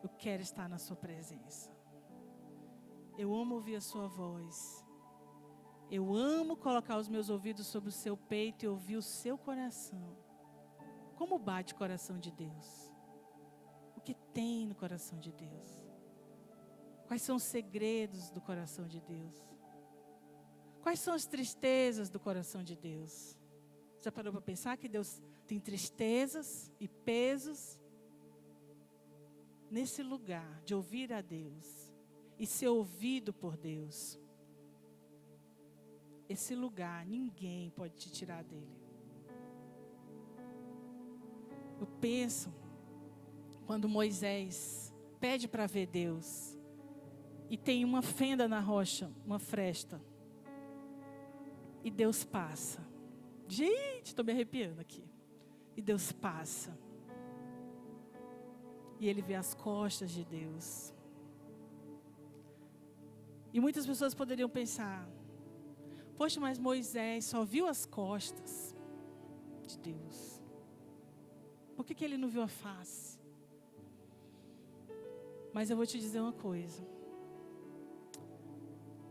Eu quero estar na sua presença. Eu amo ouvir a sua voz. Eu amo colocar os meus ouvidos sobre o seu peito e ouvir o seu coração. Como bate o coração de Deus? O que tem no coração de Deus? Quais são os segredos do coração de Deus? Quais são as tristezas do coração de Deus? Já parou para pensar que Deus tem tristezas e pesos? Nesse lugar de ouvir a Deus e ser ouvido por Deus, esse lugar ninguém pode te tirar dele. Eu penso quando Moisés pede para ver Deus e tem uma fenda na rocha, uma fresta, e Deus passa. Gente, estou me arrepiando aqui. E Deus passa. E ele vê as costas de Deus. E muitas pessoas poderiam pensar: poxa, mas Moisés só viu as costas de Deus. Por que ele não viu a face? Mas eu vou te dizer uma coisa.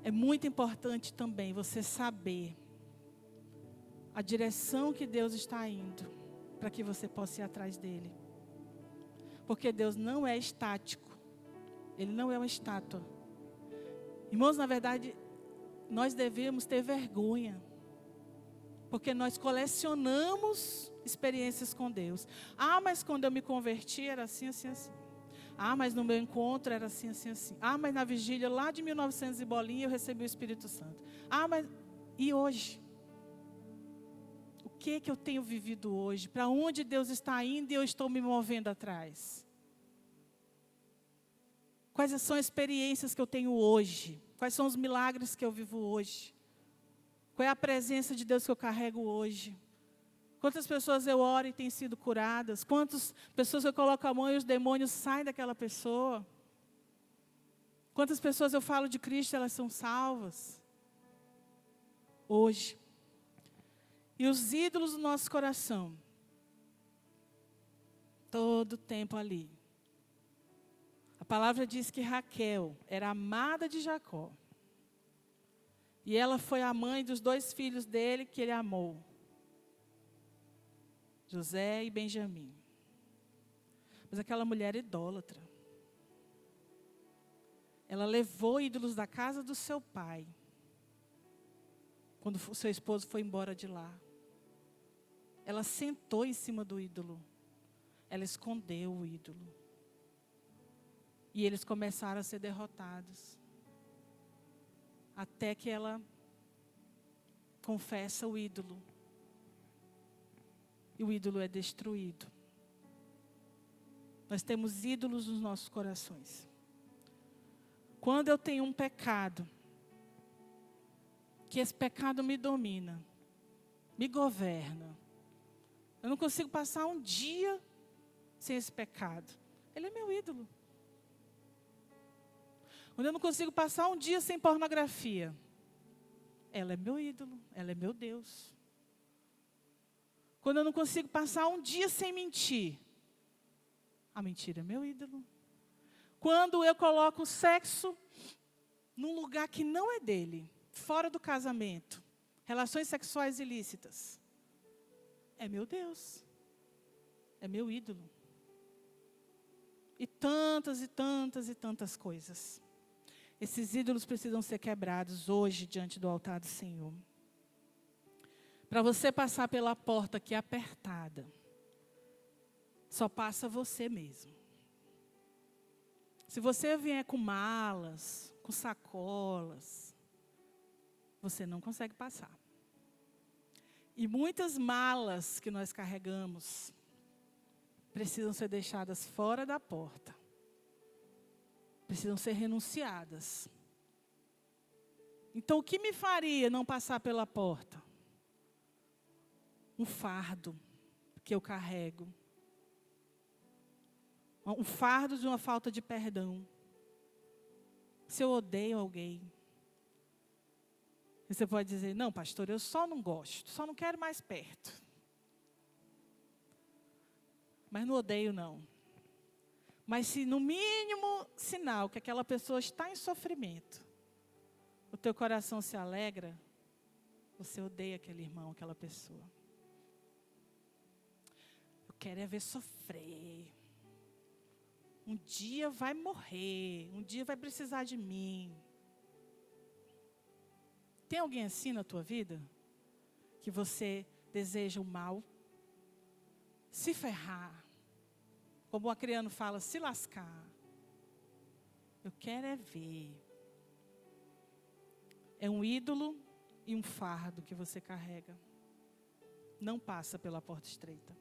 É muito importante também você saber a direção que Deus está indo, para que você possa ir atrás dele. Porque Deus não é estático. Ele não é uma estátua. Irmãos, na verdade, nós devemos ter vergonha. Porque nós colecionamos experiências com Deus. Ah, mas quando eu me converti era assim, assim, assim. Ah, mas no meu encontro era assim, assim, assim. Ah, mas na vigília lá de 1900 e bolinha eu recebi o Espírito Santo. Ah, mas... E hoje? O que eu tenho vivido hoje? Para onde Deus está indo e eu estou me movendo atrás? Quais são as experiências que eu tenho hoje? Quais são os milagres que eu vivo hoje? Qual é a presença de Deus que eu carrego hoje? Quantas pessoas eu oro e têm sido curadas? Quantas pessoas eu coloco a mão e os demônios saem daquela pessoa? Quantas pessoas eu falo de Cristo e elas são salvas? Hoje. E os ídolos do nosso coração, todo o tempo ali. A palavra diz que Raquel era amada de Jacó. E ela foi a mãe dos 2 filhos dele que ele amou. José e Benjamim. Mas aquela mulher idólatra. Ela levou ídolos da casa do seu pai. Quando o seu esposo foi embora de lá. Ela sentou em cima do ídolo. Ela escondeu o ídolo. E eles começaram a ser derrotados. Até que ela confessa o ídolo. E o ídolo é destruído. Nós temos ídolos nos nossos corações. Quando eu tenho um pecado, que esse pecado me domina, me governa, eu não consigo passar um dia sem esse pecado. Ele é meu ídolo. Quando eu não consigo passar um dia sem pornografia, ela é meu ídolo, ela é meu Deus. Quando eu não consigo passar um dia sem mentir, a mentira é meu ídolo. Quando eu coloco o sexo num lugar que não é dele, fora do casamento, relações sexuais ilícitas, é meu Deus, é meu ídolo. E tantas e tantas e tantas coisas. Esses ídolos precisam ser quebrados hoje diante do altar do Senhor. Para você passar pela porta que é apertada, só passa você mesmo. Se você vier com malas, com sacolas, você não consegue passar. E muitas malas que nós carregamos precisam ser deixadas fora da porta. Precisam ser renunciadas. Então, o que me faria não passar pela porta? Um fardo que eu carrego. Um fardo de uma falta de perdão. Se eu odeio alguém. Você pode dizer, não, pastor, eu só não gosto, só não quero mais perto. Mas não odeio, não. Mas se no mínimo sinal que aquela pessoa está em sofrimento, o teu coração se alegra, você odeia aquele irmão, aquela pessoa. Eu quero é ver sofrer. Um dia vai morrer, um dia vai precisar de mim. Tem alguém assim na tua vida? Que você deseja o mal? Se ferrar. Como o Acriano fala, se lascar. Eu quero é ver. É um ídolo e um fardo que você carrega. Não passa pela porta estreita.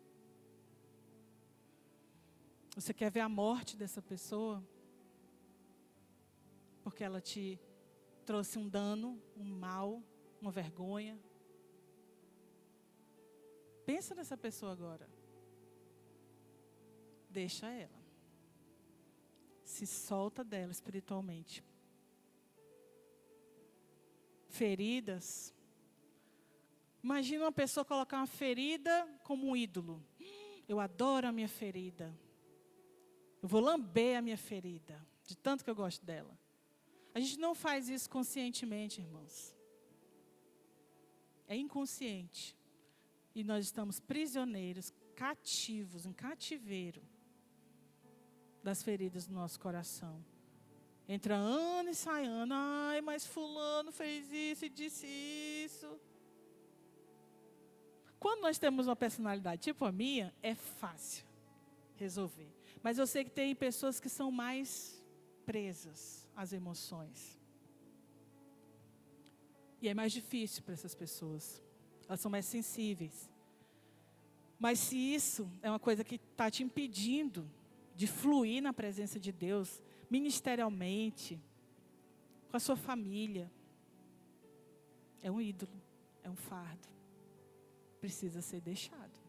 Você quer ver a morte dessa pessoa? Porque ela te trouxe um dano, um mal, uma vergonha. Pensa nessa pessoa agora. Deixa ela. Se solta dela espiritualmente. Feridas. Imagina uma pessoa colocar uma ferida como um ídolo. Eu adoro a minha ferida. Eu vou lamber a minha ferida, de tanto que eu gosto dela. A gente não faz isso conscientemente, irmãos. É inconsciente. E nós estamos prisioneiros, cativos, em cativeiro das feridas do nosso coração. Entra ano e sai ano. Ai, mas fulano fez isso e disse isso. Quando nós temos uma personalidade tipo a minha, é fácil resolver. Mas eu sei que tem pessoas que são mais presas às emoções. E é mais difícil para essas pessoas. Elas são mais sensíveis. Mas se isso é uma coisa que está te impedindo de fluir na presença de Deus, ministerialmente, com a sua família, é um ídolo, é um fardo. Precisa ser deixado.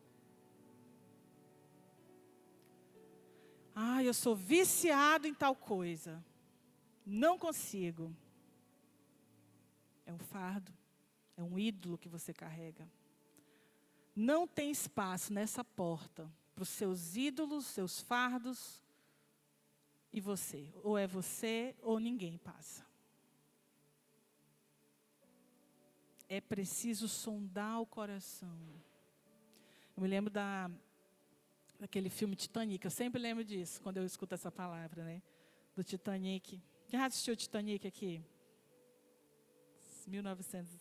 Ah, eu sou viciado em tal coisa. Não consigo. É um fardo. É um ídolo que você carrega. Não tem espaço nessa porta para os seus ídolos, seus fardos e você. Ou é você ou ninguém passa. É preciso sondar o coração. Eu me lembro daquele filme Titanic. Eu sempre lembro disso, quando eu escuto essa palavra, né? Do Titanic. Quem já assistiu o Titanic aqui? 1900,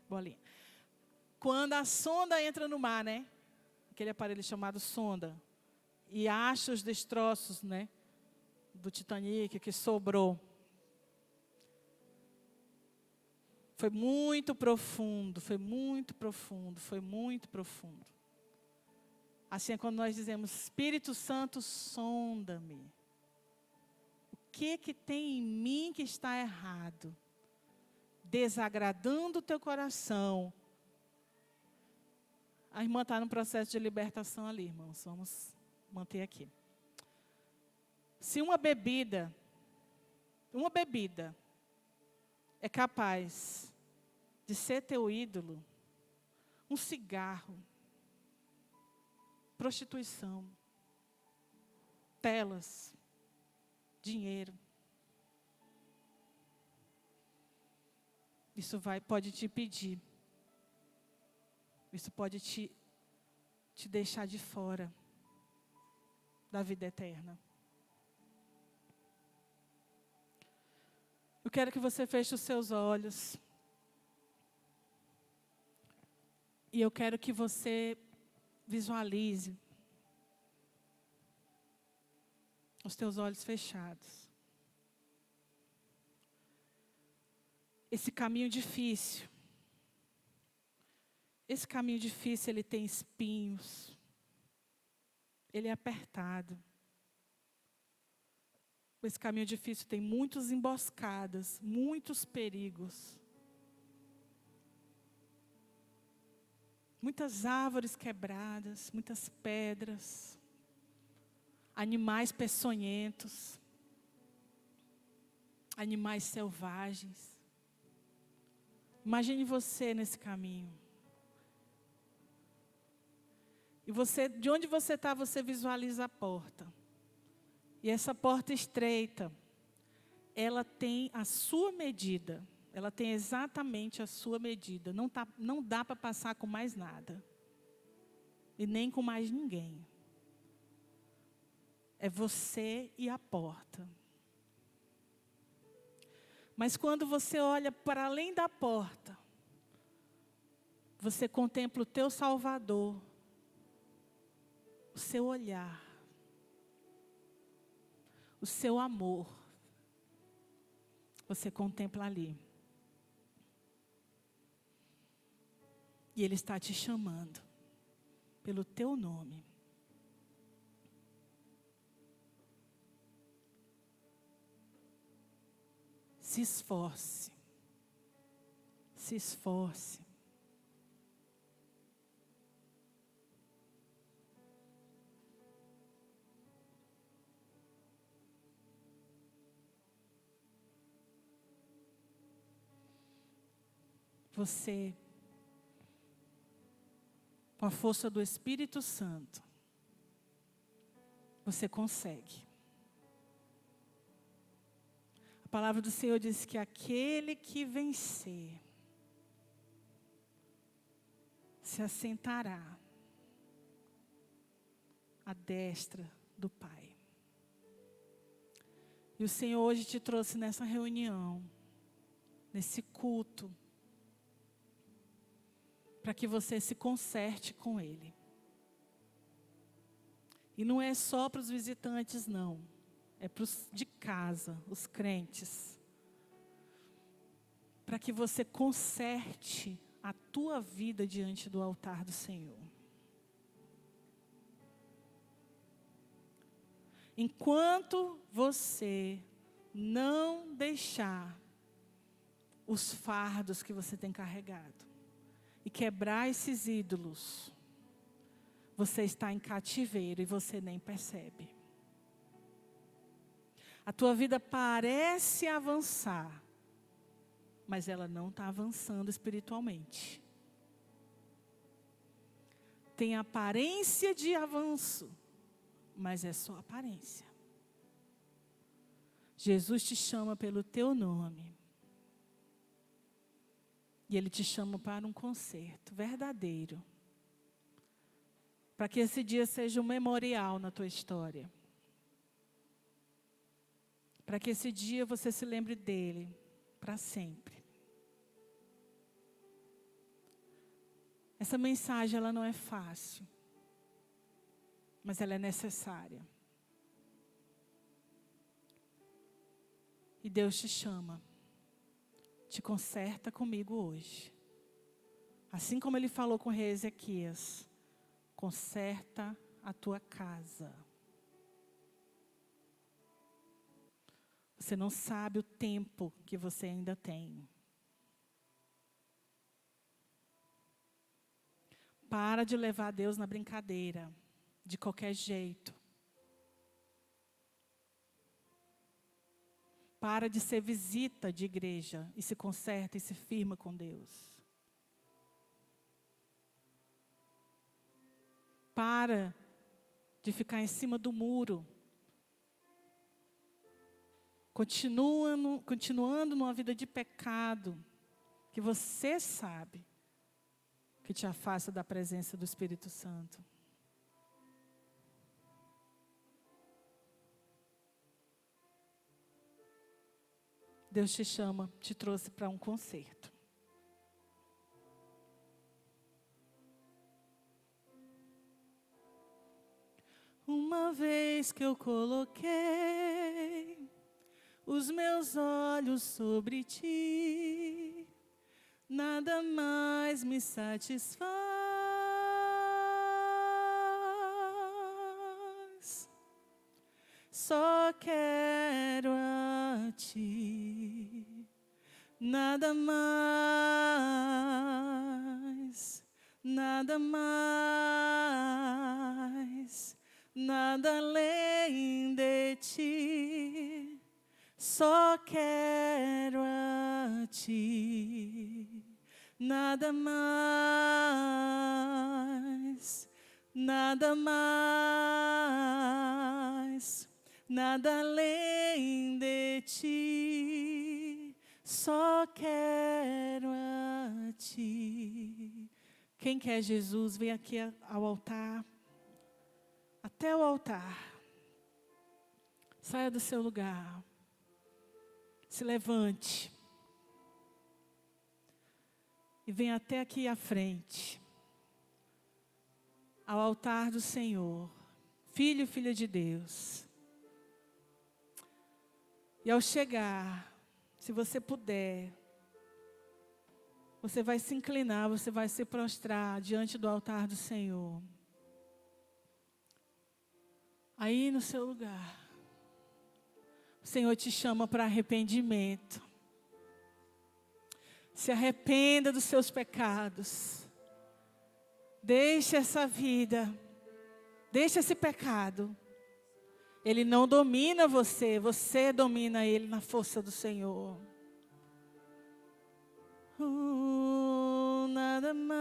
bolinha. Quando a sonda entra no mar, né? Aquele aparelho chamado sonda. E acha os destroços, né? Do Titanic que sobrou. Foi muito profundo, foi muito profundo, foi muito profundo. Assim é quando nós dizemos, Espírito Santo, sonda-me. O que tem em mim que está errado? Desagradando o teu coração. A irmã está no processo de libertação ali, irmãos. Vamos manter aqui. Se uma bebida é capaz de ser teu ídolo, um cigarro, prostituição, telas, dinheiro, isso pode te impedir. Isso pode te deixar de fora da vida eterna. Eu quero que você feche os seus olhos. E eu quero que você visualize os teus olhos fechados. Esse caminho difícil. Esse caminho difícil, ele tem espinhos. Ele é apertado. Esse caminho difícil tem muitas emboscadas, muitos perigos. Muitas árvores quebradas, muitas pedras. Animais peçonhentos. Animais selvagens. Imagine você nesse caminho. E você, de onde você está, você visualiza a porta. E essa porta estreita, ela tem a sua medida. Ela tem exatamente a sua medida. Não dá para passar com mais nada. E nem com mais ninguém. É você e a porta. Mas quando você olha para além da porta, você contempla o teu Salvador, o seu olhar, o seu amor. Você contempla ali. E Ele está te chamando pelo teu nome. Se esforce. Se esforce. Você, com a força do Espírito Santo, você consegue. A palavra do Senhor diz que aquele que vencer se assentará à destra do Pai. E o Senhor hoje te trouxe nessa reunião, nesse culto, para que você se conserte com Ele. E não é só para os visitantes, não. É para os de casa, os crentes. Para que você conserte a tua vida diante do altar do Senhor. Enquanto você não deixar os fardos que você tem carregado e quebrar esses ídolos, você está em cativeiro e você nem percebe. A tua vida parece avançar, mas ela não está avançando espiritualmente. Tem aparência de avanço, mas é só aparência. Jesus te chama pelo teu nome. E Ele te chama para um concerto verdadeiro. Para que esse dia seja um memorial na tua história. Para que esse dia você se lembre dele para sempre. Essa mensagem ela não é fácil, mas ela é necessária. E Deus te chama, te conserta comigo hoje. Assim como Ele falou com o rei Ezequias, conserta a tua casa. Você não sabe o tempo que você ainda tem. Para de levar Deus na brincadeira, de qualquer jeito. Para de ser visita de igreja e se conserta e se firma com Deus. Para de ficar em cima do muro. Continuando numa vida de pecado, que você sabe que te afasta da presença do Espírito Santo. Deus te chama, te trouxe para um concerto. Uma vez que eu coloquei os meus olhos sobre ti, nada mais me satisfaz. Só quero a ti, nada mais, nada mais, nada além de ti. Só quero a ti, nada mais, nada mais, nada além de ti. Só quero a ti. Quem quer Jesus, vem aqui ao altar, até o altar. Saia do seu lugar. Se levante. E venha até aqui à frente. Ao altar do Senhor. Filho e filha de Deus. E ao chegar, se você puder, você vai se inclinar, você vai se prostrar diante do altar do Senhor. Aí no seu lugar, o Senhor te chama para arrependimento. Se arrependa dos seus pecados. Deixe essa vida, deixe esse pecado. Ele não domina você, você domina ele na força do Senhor. Nada mais,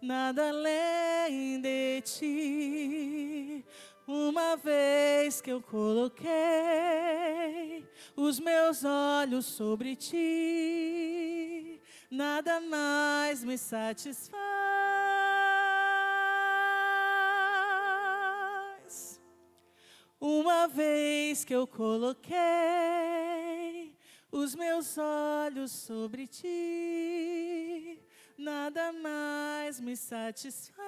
nada além de ti. Uma vez que eu coloquei os meus olhos sobre ti, nada mais me satisfaz. Uma vez que eu coloquei os meus olhos sobre ti, nada mais me satisfaz.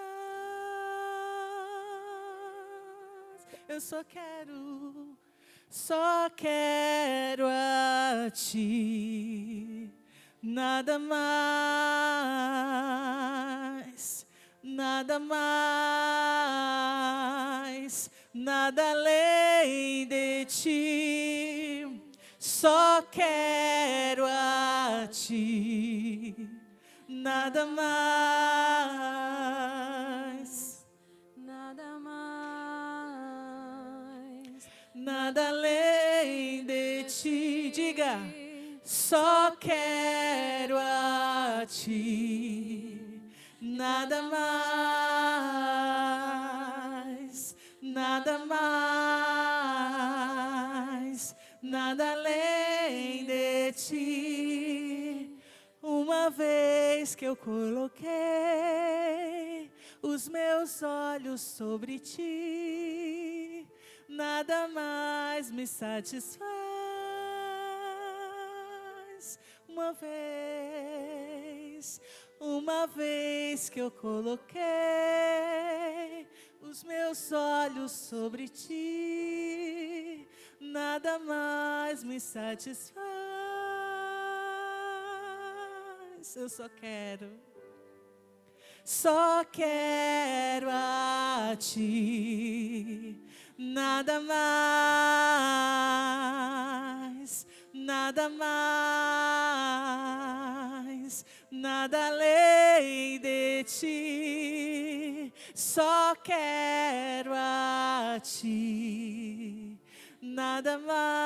Eu só quero a ti, nada mais, nada mais, nada além de ti. Só quero a ti, nada mais, Nada mais, nada além de ti. Diga, só quero a ti, nada mais, nada mais, nada além de ti. Uma vez que eu coloquei os meus olhos sobre ti, nada mais me satisfaz. Uma vez que eu coloquei os meus olhos sobre ti, nada mais me satisfaz. Eu só quero a ti, nada mais, nada mais, nada além de ti. Só quero a ti, nada mais,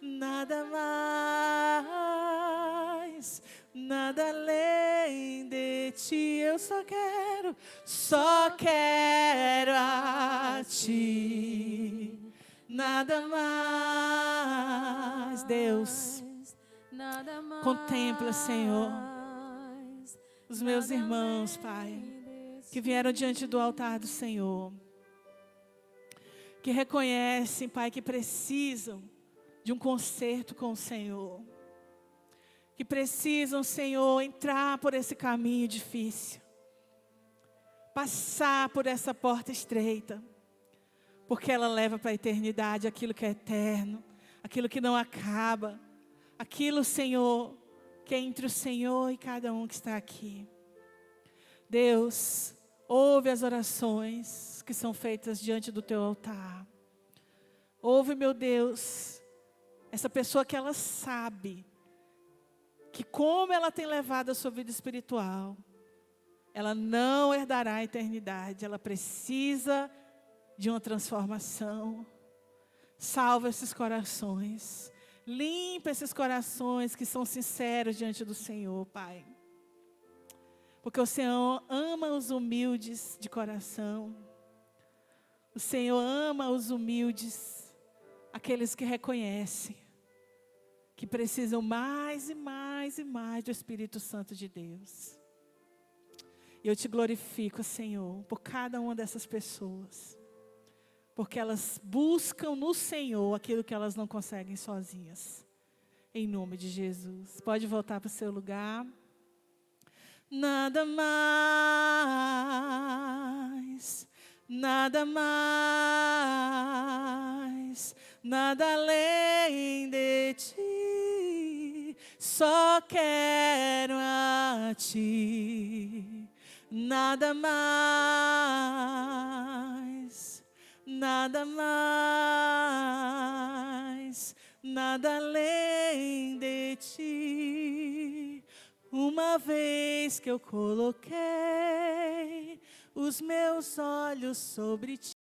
nada mais, nada além de ti. Eu só quero a ti, nada mais. Deus, nada mais, contempla, Senhor, os meus nada irmãos, além Pai, de que vieram diante do altar do Senhor, que reconhecem, Pai, que precisam de um concerto com o Senhor, que precisam, Senhor, entrar por esse caminho difícil, passar por essa porta estreita, porque ela leva para a eternidade aquilo que é eterno, aquilo que não acaba, aquilo, Senhor, que é entre o Senhor e cada um que está aqui. Deus, ouve as orações que são feitas diante do teu altar. Ouve, meu Deus, essa pessoa que ela sabe que como ela tem levado a sua vida espiritual, ela não herdará a eternidade, ela precisa de uma transformação. Salva esses corações, limpa esses corações que são sinceros diante do Senhor, Pai. Porque o Senhor ama os humildes de coração. O Senhor ama os humildes, aqueles que reconhecem que precisam mais e mais e mais do Espírito Santo de Deus. Eu te glorifico, Senhor, por cada uma dessas pessoas. Porque elas buscam no Senhor aquilo que elas não conseguem sozinhas. Em nome de Jesus. Pode voltar para o seu lugar. Nada mais, nada mais, nada além de ti. Só quero a ti. Nada mais, nada mais, nada além de ti. Uma vez que eu coloquei os meus olhos sobre ti.